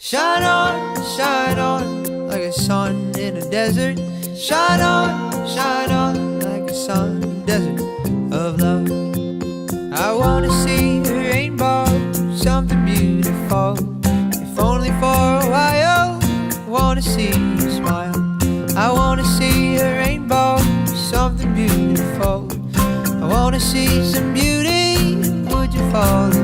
shine on, like a sun in a desert. Shine on, like a sun in a desert of love. I wanna see a rainbow, something beautiful, if only for a while. I wanna see you smile. I wanna see a rainbow, something beautiful. I wanna see some beauty. Would you fall